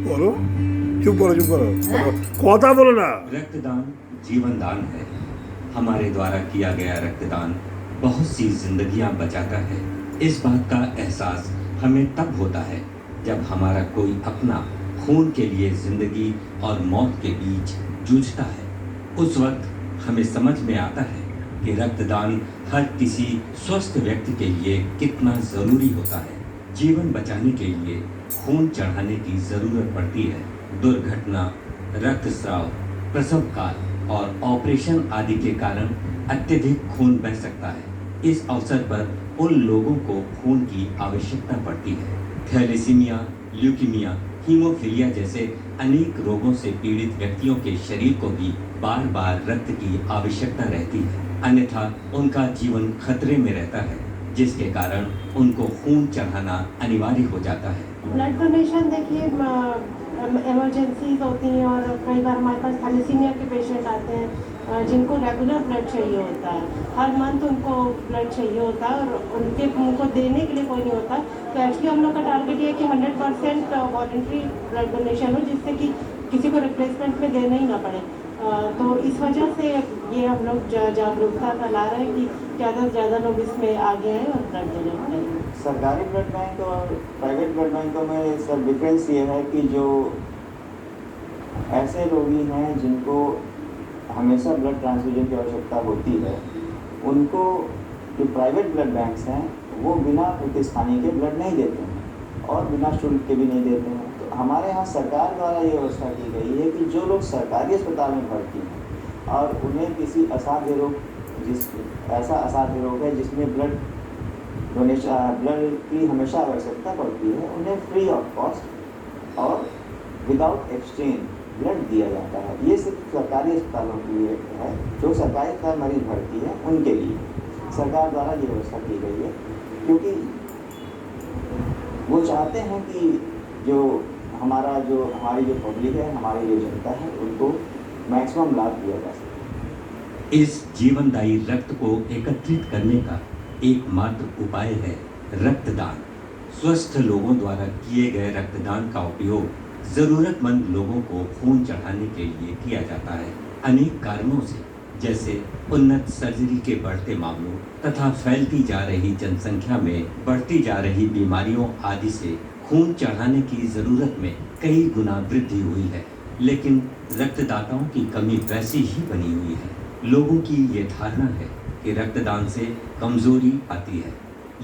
बोलो, चुप करो कोता बोलो ना। रक्तदान जीवन दान है। हमारे द्वारा किया गया रक्तदान बहुत सी जिंदगियां बचाता है। इस बात का एहसास हमें तब होता है जब हमारा कोई अपना खून के लिए जिंदगी और मौत के बीच जूझता है। उस वक्त हमें समझ में आता है कि रक्तदान हर किसी स्वस्थ व्यक्ति के लिए कितना जरूरी होता है। जीवन बचाने के लिए खून चढ़ाने की जरूरत पड़ती है। दुर्घटना, रक्तस्राव, प्रसव काल और ऑपरेशन आदि के कारण अत्यधिक खून बह सकता है। इस अवसर पर उन लोगों को खून की आवश्यकता पड़ती है। थैलेसीमिया, ल्यूकीमिया, हीमोफीलिया जैसे अनेक रोगों से पीड़ित व्यक्तियों के शरीर को भी बार बार रक्त की आवश्यकता रहती है, अन्यथा उनका जीवन खतरे में रहता है, जिसके कारण उनको खून चढ़ाना अनिवार्य हो जाता है। ब्लड डोनेशन देखिए इमरजेंसीज होती हैं और कई बार हमारे पास थैलेसीमिया के पेशेंट आते हैं जिनको रेगुलर ब्लड चाहिए होता है। हर मंथ उनको ब्लड चाहिए होता है और उनको देने के लिए कोई नहीं होता। तो एक्चुअली हम लोग का टारगेट ये है कि 100% वॉलंटरी ब्लड डोनेशन हो, जिससे कि किसी को रिप्लेसमेंट में देना ही ना पड़े। तो इस वजह से ये हम लोग जागरूकता फैला रहे हैं कि ज़्यादा से ज़्यादा लोग इसमें आगे आए और ब्लड डोनेट करें। सरकारी ब्लड बैंक और प्राइवेट ब्लड बैंकों में सर डिफरेंस ये है कि जो ऐसे रोगी हैं जिनको हमेशा ब्लड ट्रांसफ्यूजन की आवश्यकता होती है, उनको जो प्राइवेट ब्लड बैंक्स हैं वो बिना प्रतिस्थानी के ब्लड नहीं देते हैं और बिना शुल्क के भी नहीं देते हैं। तो हमारे यहाँ सरकार द्वारा ये व्यवस्था की गई है कि जो लोग सरकारी अस्पताल में भर्ती हैं और उन्हें किसी असाध्य रोग ऐसा असाध्य रोग है जिसमें ब्लड की हमेशा आवश्यकता पड़ती है, उन्हें फ्री ऑफ कॉस्ट और विदाउट एक्सचेंज ब्लड दिया जाता है। ये सिर्फ सरकारी अस्पतालों के लिए है, जो सरकारी अस्पताल मरीज भर्ती है उनके लिए सरकार द्वारा ये व्यवस्था की गई है, क्योंकि वो चाहते हैं कि हमारी जो पब्लिक है, हमारी जो जनता है, उनको मैक्सिमम लाभ दिया जा सके। इस जीवनदायी रक्त को एकत्रित करने का एकमात्र उपाय है रक्तदान। स्वस्थ लोगों द्वारा किए गए रक्तदान का उपयोग जरूरतमंद लोगों को खून चढ़ाने के लिए किया जाता है। अनेक कारणों से, जैसे उन्नत सर्जरी के बढ़ते मामलों तथा फैलती जा रही जनसंख्या में बढ़ती जा रही बीमारियों आदि से खून चढ़ाने की जरूरत में कई गुना वृद्धि हुई है। लेकिन रक्तदाताओं की कमी वैसी ही बनी हुई है। लोगों की ये धारणा है कि रक्तदान से कमजोरी आती है।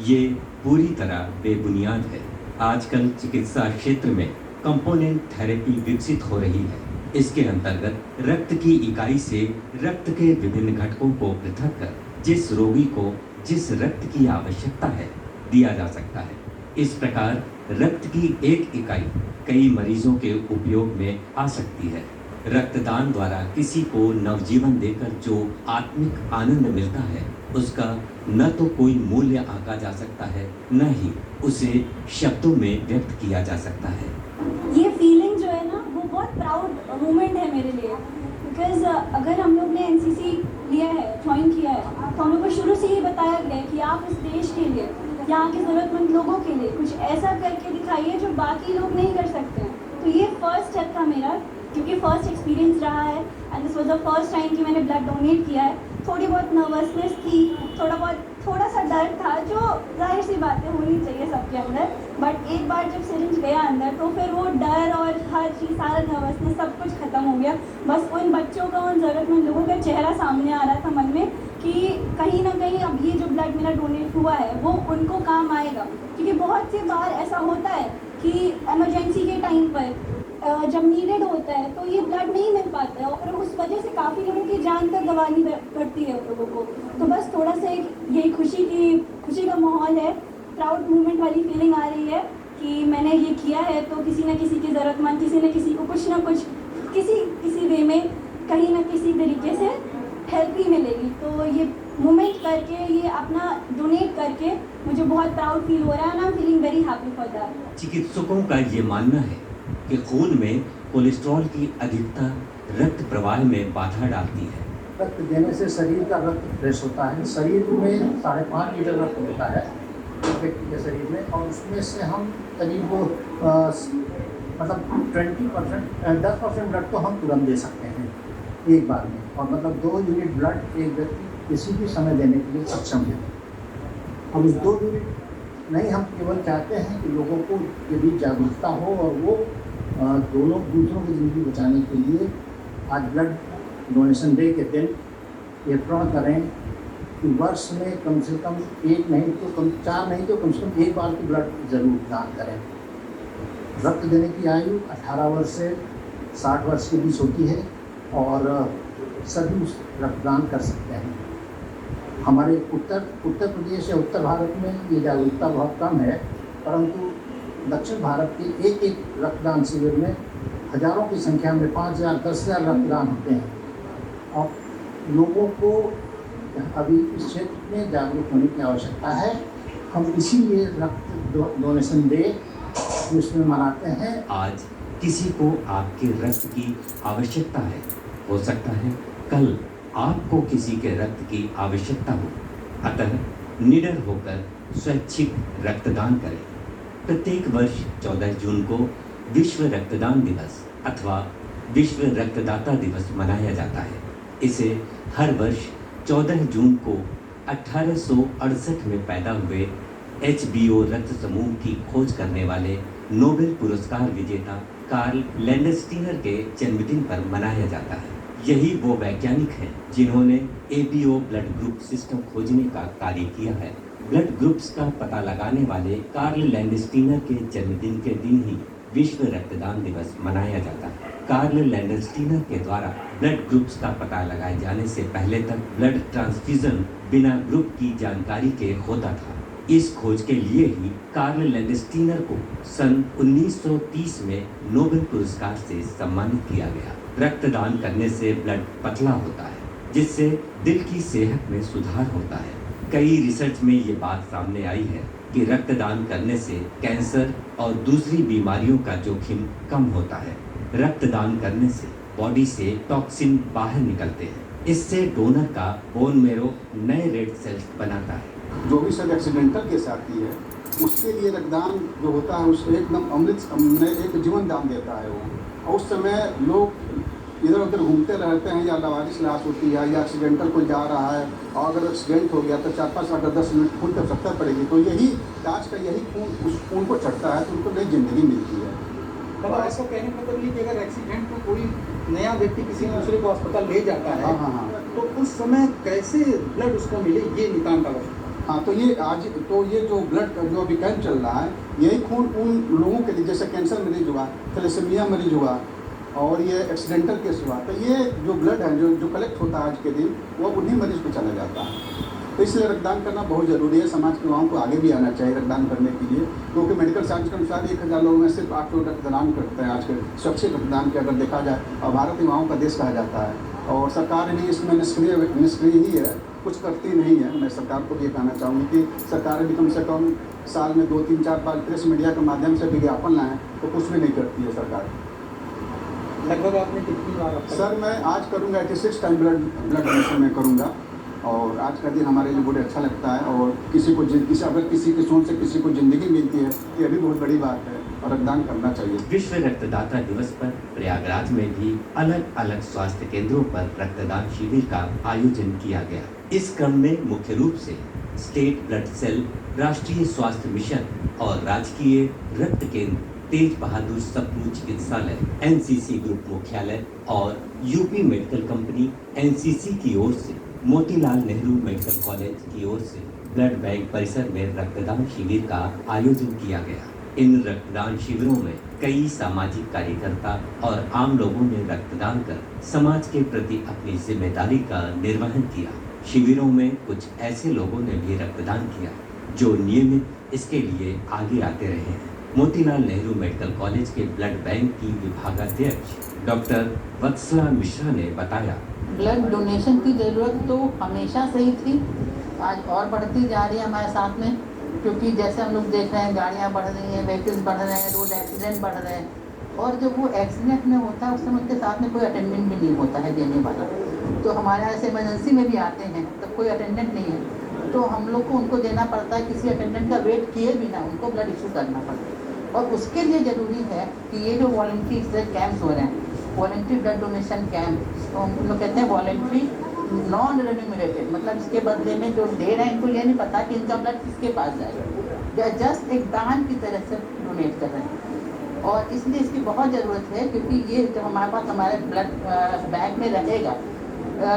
ये पूरी तरह बेबुनियाद है। आजकल चिकित्सा क्षेत्र में कंपोनेंट थेरेपी विकसित हो रही है। इसके अंतर्गत रक्त की इकाई से रक्त के विभिन्न घटकों को पृथक कर जिस रोगी को जिस रक्त की आवश्यकता है दिया जा सकता है। इस प्रकार रक्त की एक इकाई कई मरीजों के उपयोग में आ सकती है। रक्तदान द्वारा किसी को नवजीवन देकर जो आत्मिक आनंद मिलता है, उसका न तो कोई मूल्य आंका जा सकता है, न ही उसे शब्दों में व्यक्त किया जा सकता है। ये फीलिंग जो है ना, वो बहुत प्राउड मोमेंट है मेरे लिए, बिकॉज अगर हम लोग ने एनसीसी लिया है, ज्वाइन किया है, तो हम लोग को शुरू से ही बताया गया है कि आप इस देश के लिए, यहाँ के ज़रूरतमंद लोगों के लिए कुछ ऐसा करके दिखाइए जो बाकी लोग नहीं कर सकते हैं। तो ये फर्स्ट स्टेप था मेरा, क्योंकि फर्स्ट एक्सपीरियंस रहा है and this was the first time कि मैंने ब्लड डोनेट किया है। थोड़ी बहुत नर्वसनेस थी, थोड़ा सा डर था, जो जाहिर सी बातें होनी चाहिए सबके अंदर, बट एक बार जब सिरिंज गया अंदर तो फिर वो डर और हर चीज़, सारा नर्वसनेस सब कुछ ख़त्म हो गया। बस उन बच्चों का, उन ज़रूरतमंद लोगों का चेहरा सामने आ रहा था मन में कि कहीं ना कहीं अब ये जो ब्लड मेरा डोनेट हुआ है वो उनको काम आएगा। क्योंकि बहुत सी बार ऐसा होता है कि इमरजेंसी के टाइम पर जब नीडेड होता है तो ये ब्लड नहीं मिल पाता है और उस वजह से काफ़ी लोगों की जान तक गंवानी पड़ती है लोगों को। तो बस थोड़ा सा ये खुशी का माहौल है, प्राउड मूवमेंट वाली फीलिंग आ रही है कि मैंने ये किया है तो किसी न किसी की ज़रूरतमंद, किसी न किसी को कुछ ना कुछ किसी वे में कहीं ना किसी तरीके से हेल्प ही मिलेगी। तो ये मूवमेंट करके, ये अपना डोनेट करके मुझे बहुत प्राउड फील हो रहा है, I am feeling very happy for that. चिकित्सकों का ये मानना है कि खून में कोलेस्ट्रॉल की अधिकता रक्त प्रवाह में बाधा डालती है। रक्त देने से शरीर का रक्त फ्रेश होता है। शरीर में 5.5 लीटर रक्त होता है व्यक्ति के शरीर में, और उसमें से हम करीब मतलब 20%, 10% ब्लड तो हम तुरंत दे सकते हैं एक बार में, और मतलब 2 यूनिट ब्लड एक व्यक्ति किसी भी समय देने के लिए सक्षम है। हम इस 2 यूनिट नहीं, हम केवल चाहते हैं कि लोगों को यदि जागरूकता हो और वो दोनों दूसरों की ज़िंदगी बचाने के लिए आज ब्लड डोनेशन डे के दिन ये प्रण करें कि वर्ष में कम से कम 1 नहीं तो 4 नहीं तो कम से कम 1 बार की ब्लड ज़रूर दान करें। रक्त देने की आयु 18 वर्ष से 60 वर्ष के बीच होती है और सभी उस रक्तदान कर सकते हैं। हमारे उत्तर प्रदेश या उत्तर भारत में ये जागरूकता बहुत कम है, परंतु दक्षिण भारत के एक रक्तदान शिविर में हज़ारों की संख्या में 5,000 10,000 रक्तदान होते हैं। और लोगों को अभी इस क्षेत्र में जागरूक होने की आवश्यकता है। हम इसीलिए रक्त डोनेशन डे इसमें मनाते हैं। आज किसी को आपके रक्त की आवश्यकता है, हो सकता है कल आपको किसी के रक्त की आवश्यकता हो, अतः निडर होकर स्वैच्छिक रक्तदान करें। प्रत्येक वर्ष 14 जून को विश्व रक्तदान दिवस अथवा विश्व रक्तदाता दिवस मनाया जाता है। इसे हर वर्ष 14 जून को 1868 में पैदा हुए HBO रक्त समूह की खोज करने वाले नोबेल पुरस्कार विजेता कार्ल लैंडस्टीनर के जन्मदिन पर मनाया जाता है। यही वो वैज्ञानिक हैं जिन्होंने ABO ब्लड ग्रुप सिस्टम खोजने का कार्य किया है। ब्लड ग्रुप्स का पता लगाने वाले कार्ल लैंडस्टीनर के जन्मदिन के दिन ही विश्व रक्तदान दिवस मनाया जाता है। कार्ल लैंडस्टीनर के द्वारा ब्लड ग्रुप्स का पता लगाए जाने से पहले तक ब्लड ट्रांसफ्यूजन बिना ग्रुप की जानकारी के होता था। इस खोज के लिए ही कार्ल लैंडस्टीनर को सन 1930 में नोबेल पुरस्कार से सम्मानित किया गया। रक्तदान करने से ब्लड पतला होता है, जिससे दिल की सेहत में सुधार होता है। कई रिसर्च में ये बात सामने आई है कि रक्तदान करने से कैंसर और दूसरी बीमारियों का जोखिम कम होता है। रक्तदान करने से बॉडी से टॉक्सिन बाहर निकलते हैं। इससे डोनर का बोन मेरो नए रेड सेल्स बनाता है। जो भी सब एक्सीडेंटल केस आती है उसके लिए रक्तदान जो होता है उसको एकदम अमृत एक जीवन दान देता है वो। और उस समय लोग इधर उधर घूमते रहते हैं, या लावारिस लाश होती है, या एक्सीडेंटल कोई जा रहा है और अगर एक्सीडेंट हो गया तो 4-5 अगर 10 मिनट खून की आवश्यकता पड़ेगी, तो यही आज का यही खून उस खून को चढ़ता है तो उनको नई जिंदगी मिलती है। मतलब आपको कहने का मतलब ये कि अगर एक्सीडेंट में कोई नया व्यक्ति किसी दूसरे को अस्पताल ले जाता है, हाँ, तो उस समय कैसे ब्लड उसको मिले, ये नितांत आवश्यक। हाँ, तो ये जो ब्लड जो अभी कैंप चल रहा है, यही खून उन लोगों के लिए जैसे कैंसर मरीज हुआ, थैलेसीमिया मरीज हुआ और ये एक्सीडेंटल केस हुआ, तो ये जो ब्लड है जो कलेक्ट होता है आज के दिन, वो उन्हीं मरीज को चला जाता है। तो इसलिए रक्तदान करना बहुत ज़रूरी है। समाज के युवाओं को आगे भी आना चाहिए रक्तदान करने के लिए, क्योंकि मेडिकल साइंस के अनुसार 1000 लोगों में सिर्फ 8 लोग रक्तदान करते हैं आज के स्वैच्छिक रक्तदान के अगर देखा जाए। और भारत युवाओं का देश कहा जाता है और सरकार भी इसमें निष्क्रिय ही है, कुछ करती नहीं है। मैं सरकार को भी कहना चाहूँगी कि सरकार भी कम से कम साल में 2-3-4 बार प्रेस मीडिया के माध्यम से विज्ञापन लाएँ, तो कुछ भी नहीं करती है सरकार। लगभग आपने कितनी बार? सर मैं आज करूँगा 86 टाइम ब्लड डोनेशन में करूँगा और आज का दिन हमारे लिए बहुत अच्छा लगता है। और अगर किसी की सोच से किसी को ज़िंदगी मिलती है तो ये भी बहुत बड़ी बात है और रक्तदान करना चाहिए। विश्व रक्तदाता दिवस पर प्रयागराज में भी अलग अलग स्वास्थ्य केंद्रों पर रक्तदान शिविर का आयोजन किया गया। इस क्रम में मुख्य रूप से स्टेट ब्लड सेल, राष्ट्रीय स्वास्थ्य मिशन और राजकीय रक्त केंद्र, तेज बहादुर सप्रू चिकित्सालय, NCC ग्रुप मुख्यालय और यूपी मेडिकल कंपनी NCC की ओर से मोतीलाल नेहरू मेडिकल कॉलेज की ओर से ब्लड बैंक परिसर में रक्तदान शिविर का आयोजन किया गया। इन रक्तदान शिविरों में कई सामाजिक कार्यकर्ता और आम लोगों ने रक्तदान कर समाज के प्रति अपनी जिम्मेदारी का निर्वहन किया। शिविरों में कुछ ऐसे लोगों ने भी रक्तदान किया जो नियमित इसके लिए आगे आते रहे हैं। मोतीलाल नेहरू मेडिकल कॉलेज के ब्लड बैंक की विभागाध्यक्ष डॉक्टर वत्सला मिश्रा ने बताया, ब्लड डोनेशन की ज़रूरत तो हमेशा से ही थी, आज और बढ़ती जा रही है हमारे साथ में, क्योंकि जैसे हम लोग देख रहे हैं गाड़ियाँ बढ़ रही हैं, व्हीकल्स बढ़ रहे हैं, रोड एक्सीडेंट बढ़ रहे हैं। और जब वो एक्सीडेंट में होता है उस समय उनके साथ में कोई अटेंडेंट भी नहीं होता है देने वाला। तो हमारे यहाँ ऐसे इमरजेंसी में भी आते हैं तब कोई अटेंडेंट नहीं है, तो हम लोग को उनको देना पड़ता है, किसी अटेंडेंट का वेट किए बिना उनको ब्लड इशू करना पड़ता है। और उसके लिए ज़रूरी है कि ये जो वॉलंटरी कैंप्स हो रहे हैं, वॉलंटरी ब्लड डोनेशन कैंप, तो हम लोग कहते हैं वॉलंटरी नॉन रेन्यूमरेटेड, मतलब इसके बदले में जो दे रहे हैं इनको ये नहीं पता कि इनका ब्लड किसके पास जाएगा, जस्ट एक दान की तरह से डोनेट कर रहे हैं। और इसलिए इसकी बहुत ज़रूरत है, क्योंकि ये जब हमारे पास हमारे ब्लड बैंक में रहेगा,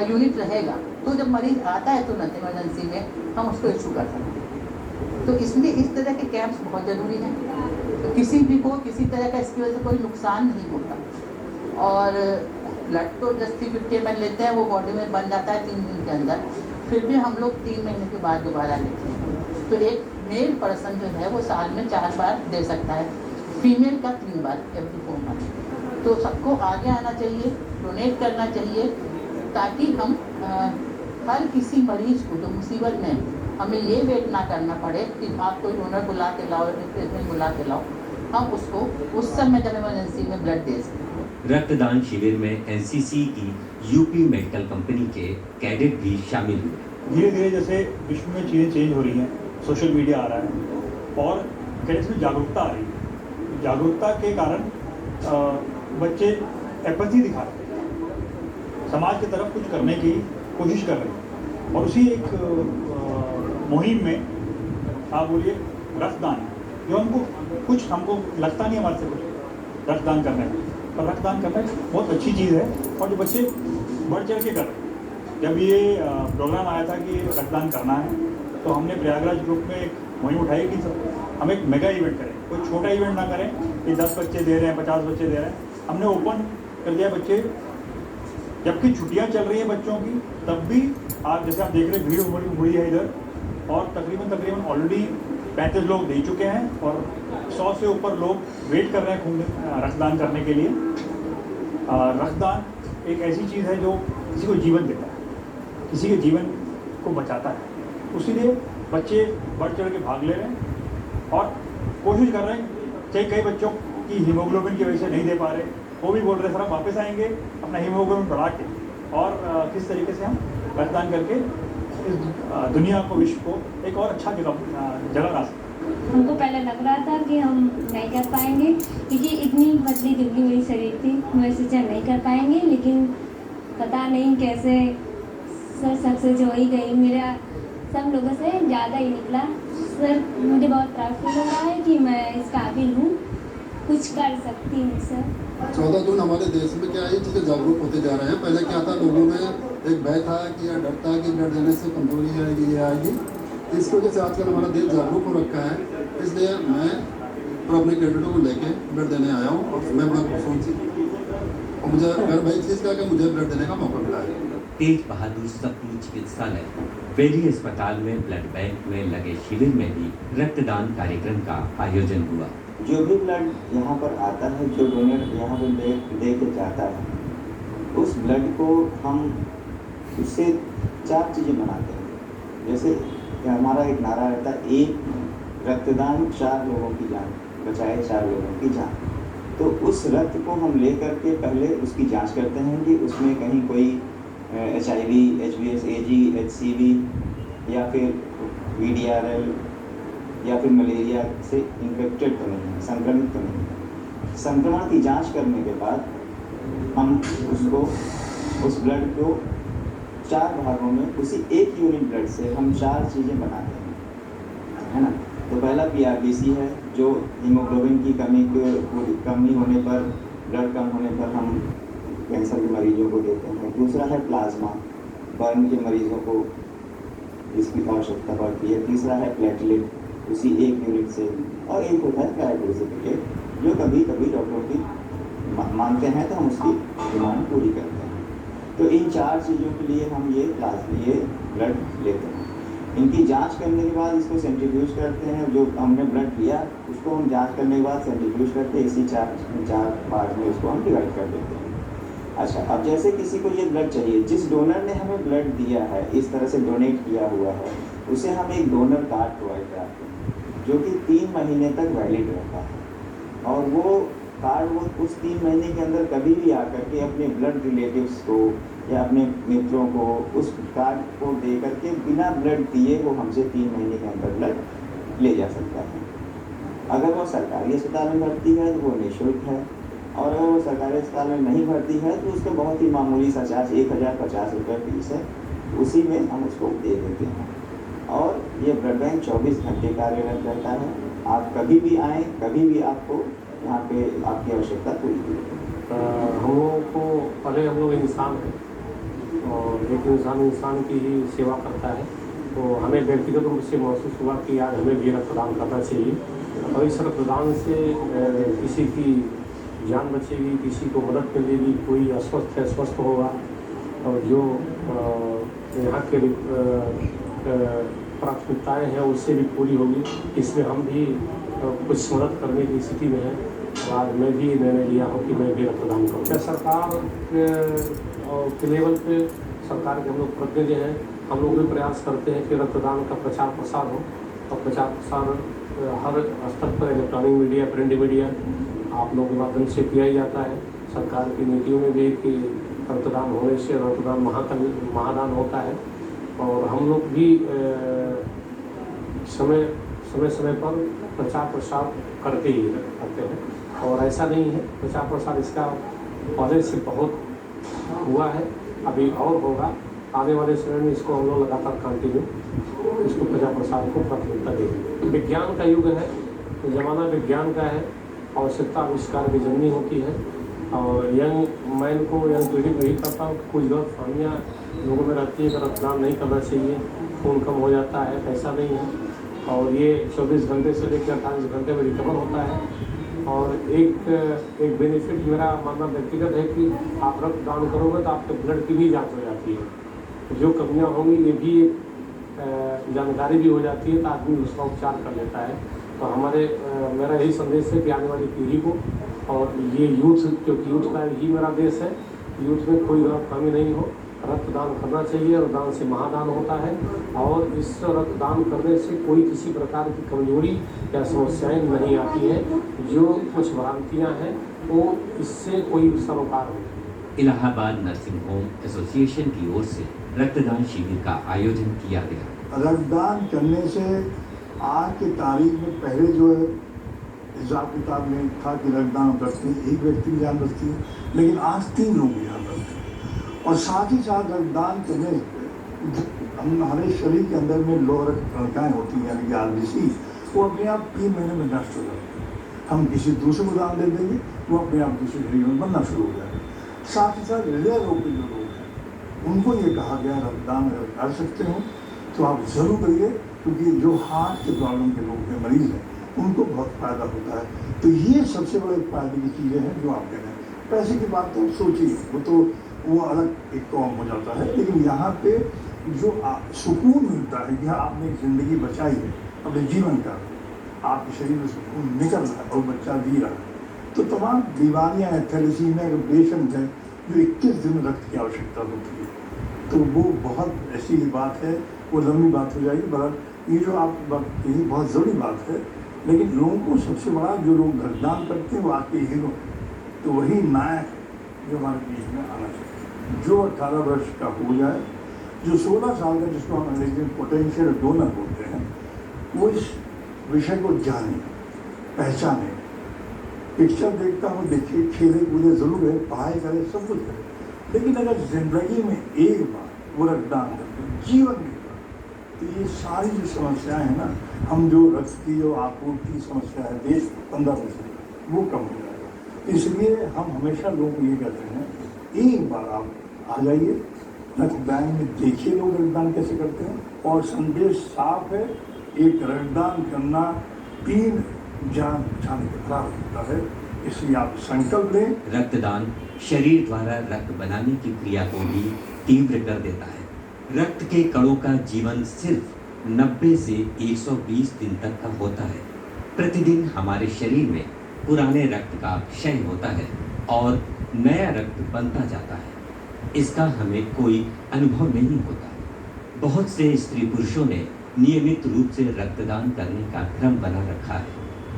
यूनिट रहेगा, तो जब मरीज़ आता है तुरंत इमरजेंसी में हम उसको इशू कर सकते हैं। तो इसलिए इस तरह के कैंप्स बहुत ज़रूरी हैं, तो किसी भी को किसी तरह का इसकी वजह से कोई नुकसान नहीं होता। और ब्लड तो 10-50 ml लेते हैं, वो बॉडी में बन जाता है 3 दिन के अंदर, फिर भी हम लोग 3 महीने के बाद दोबारा लेते हैं। तो एक मेल पर्सन जो है वो साल में 4 बार दे सकता है, फीमेल का 3 बार एवरी 4 मंथ। तो सबको आगे आना चाहिए, डोनेट करना चाहिए, ताकि हम हर किसी मरीज को जो मुसीबत में हमें ये वेट ना करना पड़े कि आप कोई डोनर बुला के लाओ, रिप्लेसमेंट बुला के लाओ, हम उसको उस समय जब इमरजेंसी में ब्लड दे सकें। रक्तदान शिविर में एनसीसी की यूपी मेडिकल कंपनी के कैडेट भी शामिल हुए। धीरे धीरे जैसे विश्व में चीज़ें चेंज हो रही हैं, सोशल मीडिया आ रहा है और कैडेट्स में जागरूकता आ रही है। जागरूकता के कारण बच्चे एपैथी दिखा रहे हैं, समाज की तरफ कुछ करने की कोशिश कर रहे हैं। और उसी एक मुहिम में आप बोलिए रक्तदान, जो हमको लगता नहीं हमारे से कुछ रक्तदान करने में, पर रक्तदान करना बहुत अच्छी चीज़ है। और जो बच्चे बढ़ चढ़ के कर रहे हैं, जब ये प्रोग्राम आया था कि रक्तदान करना है, तो हमने प्रयागराज ग्रुप में एक मुहिम उठाई कि हम एक मेगा इवेंट करें, कोई छोटा इवेंट ना करें कि 10 बच्चे दे रहे हैं, 50 बच्चे दे रहे हैं। हमने ओपन कर दिया बच्चे, जबकि छुट्टियां चल रही हैं बच्चों की, तब भी आप जैसे आप देख रहे हैं भीड़ हुई है इधर, और तकरीबन ऑलरेडी 35 लोग दे चुके हैं और 100 से ऊपर लोग वेट कर रहे हैं खून रक्तदान करने के लिए। रक्तदान एक ऐसी चीज़ है जो किसी को जीवन देता है, किसी के जीवन को बचाता है। इसीलिए बच्चे बढ़ चढ़ के भाग ले रहे हैं और कोशिश कर रहे हैं। चाहे कई बच्चों की हीमोग्लोबिन की वजह से नहीं दे पा रहे, वो भी बोल रहे सर हम वापस आएंगे अपना हीमोग्लोबिन बढ़ा के, और किस तरीके से हम रक्तदान करके इस दुनिया को, विश्व को एक और अच्छा जगह ला सकते। हमको पहले लग रहा था कि हम नहीं कर पाएंगे, क्योंकि इतनी पतली दुबली मेरी शरीर थी, मैं सोचा नहीं कर पाएंगे, लेकिन पता नहीं कैसे सर सक्सेस हो ही गई। मेरा सब लोगों से ज़्यादा ही निकला। सर मुझे बहुत प्राउड फील हो रहा है कि मैं इस काबिल हूँ, कुछ कर सकती हूँ सर। 14 जून हमारे देश में क्या ये चीज़ें जागरूक होते जा रहे हैं। पहले क्या था, लोगों में एक भय था कि या डर था कि ब्लड देने से कमजोरी आएगी, ये आएगी। इसकी वजह से आजकल हमारा देश जागरूक हो रखा है। इसलिए मैं और अपने कैडेटों को लेके ब्लड देने आया हूँ और मैं बड़ा खुश हूँ और मुझे गर्व है इस चीज़ का कि मुझे ब्लड देने का मौका मिला है। तेज बहादुर सपू चिकित्सालय बेली अस्पताल में ब्लड बैंक में लगे शिविर में भी रक्तदान कार्यक्रम का आयोजन हुआ। जो भी ब्लड यहाँ पर आता है, जो डोनर यहाँ पर दे के जाता है, उस ब्लड को हम उससे 4 चीज़ें बनाते हैं। जैसे हमारा एक नारा रहता है, एक रक्तदान 4 लोगों की जान बचाए, 4 लोगों की जान। तो उस रक्त को हम ले करके पहले उसकी जांच करते हैं कि उसमें कहीं कोई HIV, HBS, AG, HCV या फिर VDRL या फिर मलेरिया से इन्फेक्टेड तो नहीं है, संक्रमित तो नहीं है। संक्रमण की जांच करने के बाद हम उस ब्लड को 4 भागों में उसी एक यूनिट ब्लड से हम 4 चीज़ें बनाते हैं, है ना। तो पहला PRBC है, जो हीमोग्लोबिन की कमी होने पर, ब्लड कम होने पर हम कैंसर के मरीजों को देते हैं। दूसरा है प्लाज्मा, बर्न के मरीजों को इसकी आवश्यकता पड़ती है। तीसरा है प्लेटलेट, उसी एक यूनिट से। और एक होता है क्रायोप्रेसिपिटेट, जो कभी कभी डॉक्टर की मानते हैं तो हम उसकी डिमांड पूरी करते हैं। तो इन 4 चीज़ों के लिए हम ये ब्लड लेते हैं। इनकी जांच करने के बाद इसको सेंट्रीफ्यूज करते हैं। जो हमने ब्लड लिया उसको हम जांच करने के बाद सेंट्रीफ्यूज करके इसी 4 पार्ट में उसको हम डिवाइड कर देते हैं। अच्छा, अब जैसे किसी को ये ब्लड चाहिए, जिस डोनर ने हमें ब्लड दिया है, इस तरह से डोनेट किया हुआ है, उसे हम एक डोनर कार्ड प्रोवाइड कराते हैं, जो कि 3 महीने तक वैलिड रहता है। और वो कार्ड वो उस 3 महीने के अंदर कभी भी आकर के अपने ब्लड रिलेटिव्स को या अपने मित्रों को उस कार्ड को दे करके बिना ब्लड दिए वो हमसे 3 महीने के अंदर ब्लड ले जा सकता है। अगर वो सरकारी अस्पताल में भर्ती है तो वो निःशुल्क है, और अगर वो सरकारी अस्पताल में नहीं भर्ती है तो उसका बहुत ही मामूली सा चार्ज 1050 रुपये फीस है, उसी में हम उसको दे देते हैं। और ये ब्लड बैंक 24 घंटे कार्यरत रहता है। आप कभी भी आएँ, कभी भी आपको यहाँ पे आपकी आवश्यकता पूरी होगी। हम लोगों को पहले हम लोग इंसान हैं और एक इंसान की ही सेवा करता है, तो हमें व्यक्तिगत रूप से महसूस हुआ कि आज हमें भी रक्तदान करना चाहिए और इस रक्तदान से किसी की जान बचेगी, किसी को मदद मिलेगी, कोई अस्वस्थ है स्वस्थ होगा और जो यहाँ के प्राथमिकताएँ हैं उससे भी पूरी होगी। इसमें हम भी कुछ मदद करने की स्थिति में हैं और आज मैं भी निर्णय लिया हूँ कि मैं भी रक्तदान करूँ। सरकार के लेवल पे सरकार के हम लोग प्रतिनिधि हैं, हम लोग भी प्रयास करते हैं कि रक्तदान का प्रचार प्रसार हो और प्रचार प्रसार हर स्तर पर इलेक्ट्रॉनिक मीडिया, प्रिंट मीडिया आप लोगों के माध्यम से किया ही जाता है। सरकार की नीतियों में भी कि रक्तदान होने से रक्तदान महादान होता है और हम लोग भी समय पर प्रचार प्रसार करते ही रहते हैं और ऐसा नहीं है, प्रचार प्रसार इसका पहले से बहुत हुआ है, अभी और होगा। आने वाले समय में इसको हम लोग लगातार कंटिन्यू इसको प्रचार प्रसार को प्राथमिकता देंगे। विज्ञान का युग है, ज़माना विज्ञान का है, आवश्यकता आविष्कार की जननी होती है और यंग मैन को, यंग पीढ़ी को यही करता हूँ। कुछ गलतफहमियाँ लोगों में रहती है कि रक्तदान नहीं करना चाहिए, खून कम हो जाता है, पैसा नहीं है और ये 24 घंटे से लेकर 48 घंटे में रिकवर होता है। और एक बेनिफिट मेरा मानना व्यक्तिगत है कि आप रक्तदान करोगे तो आपके ब्लड की भी जाँच हो जाती है, जो कमियाँ होंगी ये भी एक जानकारी भी हो जाती है तो आदमी उसका उपचार कर लेता है। तो हमारे मेरा यही संदेश है कि आने वाली पीढ़ी को और ये यूथ, क्योंकि यूथ का ही मेरा देश है, यूथ में कोई गलतफहमी नहीं हो, रक्तदान करना चाहिए। रक्तदान से महादान होता है और इस रक्तदान करने से कोई किसी प्रकार की कमजोरी या समस्याएं नहीं आती हैं। जो कुछ भ्रांतियाँ हैं वो इससे कोई सरोकार हो। इलाहाबाद नर्सिंग होम एसोसिएशन की ओर से रक्तदान शिविर का आयोजन किया गया। रक्तदान करने से आज की तारीख में पहले जो है हिसाब किताब में था कि रक्तदान करते एक व्यक्ति की जान बचती है, लेकिन आज 3 लोग की जान बचती है। और साथ ही साथ रक्तदान करने हमारे शरीर के अंदर में लोह रक्तकणिकाएँ होती हैं, यानी कि RBC, वो अपने आप 3 महीने में नष्ट हो जाती है। हम किसी दूसरे को दान दे देंगे, वो अपने आप दूसरे शरीर में बनना शुरू हो जाएगा। साथ ही साथ हृदय रोग के जो लोग हैं उनको ये कहा गया रक्तदान अगर कर सकते हो तो आप ज़रूर करिए, क्योंकि जो हार्ट के प्रॉब्लम के लोग हैं, मरीज़ हैं, उनको बहुत फ़ायदा होता है। तो ये सबसे बड़े फायदे की चीज़ें हैं जो आप कह रहे हैं। पैसे की बात तो सोचिए, वो अलग एक कॉम हो जाता है, लेकिन यहाँ पे जो सुकून मिलता है कि आपने एक ज़िंदगी बचाई है अपने जीवन का, आपके शरीर में सुकून निकल रहा है और बच्चा जी रहा है। तो तमाम बीमारियाँ हैं, थैलेसीमिया के पेशेंट हैं जो 21 दिन रक्त की आवश्यकता होती है, तो वो बहुत ऐसी बात है, वो लंबी बात हो जाएगी। बहरहाल ये जो आप बात कही बहुत ज़रूरी बात है, लेकिन लोगों को सबसे बड़ा जो लोग रक्तदान करते हैं वो आपके हीरो, तो वही नायक जो हमारे बीच में आना चाहिए। जो 18 वर्ष का हो जाए, जो 16 साल का, जिसको हम अंग्रेजी में पोटेंशियल डोनर बोलते हैं, वो इस विषय को जाने, पहचाने। पिक्चर देखता हूँ, देखिए, खेले कूदे ज़रूर है, पढ़ाई करे, सब कुछ करे, लेकिन अगर ज़िंदगी में एक बार वो रक्तदान करते, जीवन में, तो ये सारी जो समस्याएं हैं ना, हम जो रक्त की जो आपूर्ति की समस्या है देश 15%, वो कम हो जाएगा। इसलिए हम हमेशा लोगों को ये कहते हैं, एक बार आप आ जाइए रक्तदान में, देखिए लोग रक्तदान कैसे करते हैं, और संदेश साफ है, एक रक्तदान करना 3 जान बचाने के बराबर होता है। इसलिए आप संकल्प लें। रक्तदान शरीर द्वारा रक्त बनाने की क्रिया को भी तीव्र कर देता है। रक्त के कणों का जीवन सिर्फ 90 से 120 दिन तक का होता है। प्रतिदिन हमारे शरीर में पुराने रक्त का क्षय होता है और नया रक्त बनता जाता है। इसका हमें कोई अनुभव नहीं होता। बहुत से स्त्री पुरुषों ने नियमित रूप से रक्तदान करने का क्रम बना रखा है,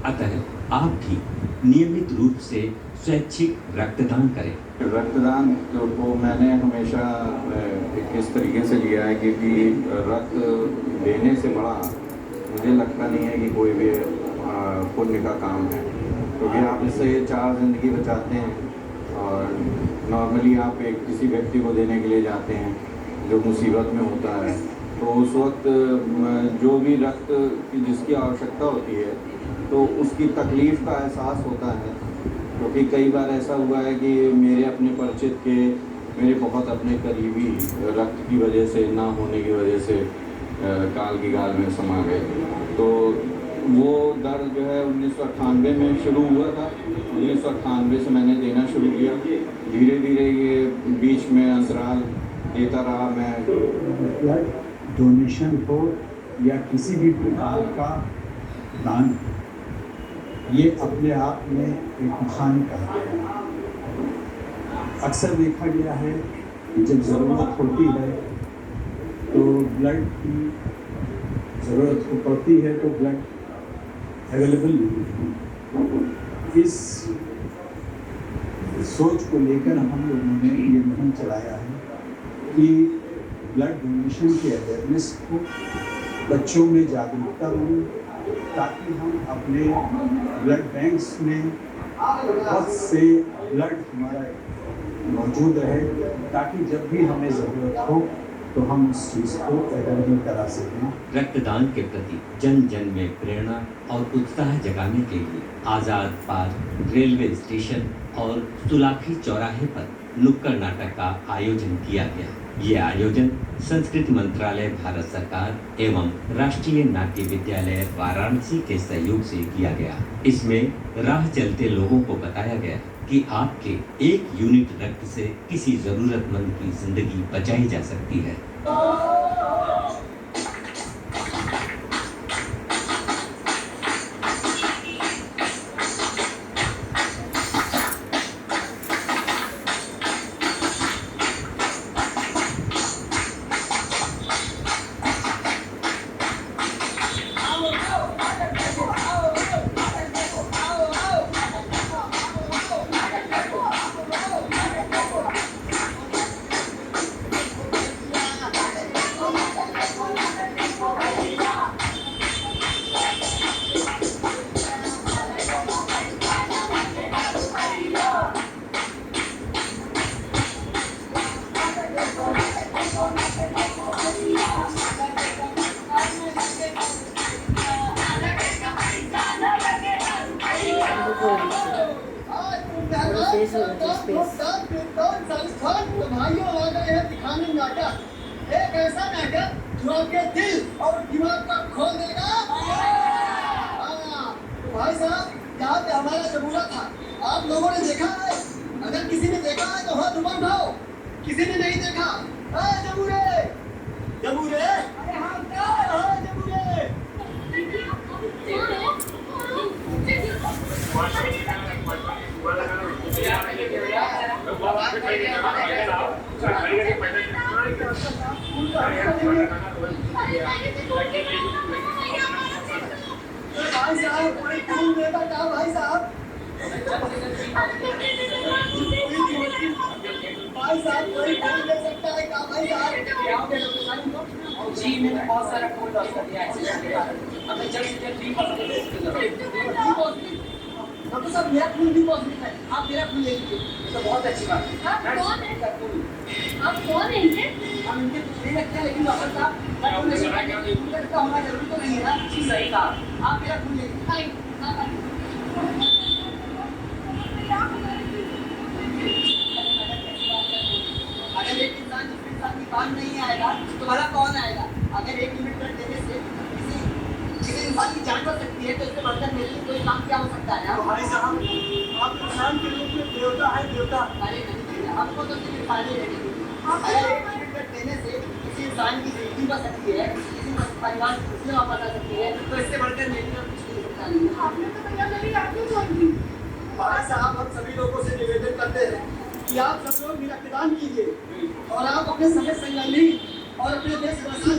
अतः आप भी नियमित रूप से स्वैच्छिक रक्तदान करें। रक्तदान को मैंने हमेशा इस तरीके से लिया है क्योंकि रक्त देने से बड़ा मुझे लगता नहीं है कि कोई भी पुण्य का काम है, क्योंकि आप इससे 4 ज़िंदगी बचाते हैं। और नॉर्मली आप एक किसी व्यक्ति को देने के लिए जाते हैं जो मुसीबत में होता है, तो उस वक्त जो भी रक्त की जिसकी आवश्यकता होती है तो उसकी तकलीफ़ का एहसास होता है। क्योंकि कई बार ऐसा हुआ है कि मेरे अपने परिचित के, मेरे बहुत अपने करीबी रक्त की वजह से ना होने की वजह से काल की गाल में समा गए। तो वो दर्द जो है 1998 में शुरू हुआ था। 1998 से मैंने देना शुरू किया, धीरे धीरे ये बीच में अंतराल देता रहा मैं। ब्लड डोनेशन हो या किसी भी प्रकार का दान, ये अपने आप में एक महान कार्य है। अक्सर देखा गया है कि जब ज़रूरत होती है तो ब्लड की ज़रूरत पड़ती है तो ब्लड अवेलेबल नहीं है। इस सोच को लेकर हम लोगों ने ये मुहिम चलाया है कि ब्लड डोनेशन के अवेयरनेस को बच्चों में जागरूकता बने, ताकि हम अपने ब्लड बैंक्स में बहुत से ब्लड हमारा मौजूद रहे, ताकि जब भी हमें ज़रूरत हो तो हम उस चीज़ को अवेलेबल करा सकें। रक्तदान के प्रति जन जन में प्रेरणा और उत्साह जगाने के लिए आज़ाद पार्क, रेलवे स्टेशन और सुलाखी चौराहे पर नुक्कड़ नाटक का आयोजन किया गया। ये आयोजन संस्कृति मंत्रालय भारत सरकार एवं राष्ट्रीय नाट्य विद्यालय वाराणसी के सहयोग से किया गया। इसमें राह चलते लोगों को बताया गया कि आपके 1 यूनिट रक्त से किसी जरूरतमंद की जिंदगी बचाई जा सकती है। भाइयों आ गए हैं दिखाने नाटक, एक ऐसा नाटक जो आपके दिल और दिमाग का खोल देगा। भाई साहब, यहाँ पे हमारा जबूरा था, आप लोगों ने देखा है? अगर किसी ने देखा है तो हाथ ऊपर उठाओ। किसी ने नहीं देखा? जबूरे जबूरे, अरे हाँ जबूरे। भाई साहब कोई खून देगा क्या भाई साहब? भाई साहब कोई खून दे सकता है क्या भाई साहब? जी मैंने बहुत सारा खून लॉस कर दिया है। हमें जल्द से जल्द डॉक्टर साहब मेरा खून भी पॉजिटिव है, आप मेरा खून ले लीजिए तो बहुत अच्छी बात है। आप कौन है? आप कौन है इनके? हम इनके कुछ नहीं रखते हैं, लेकिन डॉक्टर साहब खून का होना जरूरी तो नहीं है ना? जी सही कहा, आप मेरा खून ले लीजिए। अगर एक इंसान दूसरे इंसान की काम नहीं आएगा तो भला कौन आएगा? अगर 1 यूनिट ब्लड देने से किसी इंसान की जान बच सकती है तो इससे बढ़कर मेरे लिए कोई काम क्या हो सकता है? भाई साहब आप इंसान के रूप में देवता है, देवता। अरे नहीं, हमको तो सिर्फ फायदे रहेंगे। अगर 1 यूनिट ब्लड देने से किसी इंसान की जिंदगी बच सकती है, किसी परिवार की खुशियाँ वापस आ सकती है, तो इससे बढ़कर मेरे लिए कुछ नहीं सकता नहीं। आपने तो भैया मेरी आंखें खोल दी। भाई साहब हम सभी लोगों से निवेदन करते हैं कि आप सब लोग रक्तदान कीजिए और आप अपने सगे संबंधी और अपने देशवासियों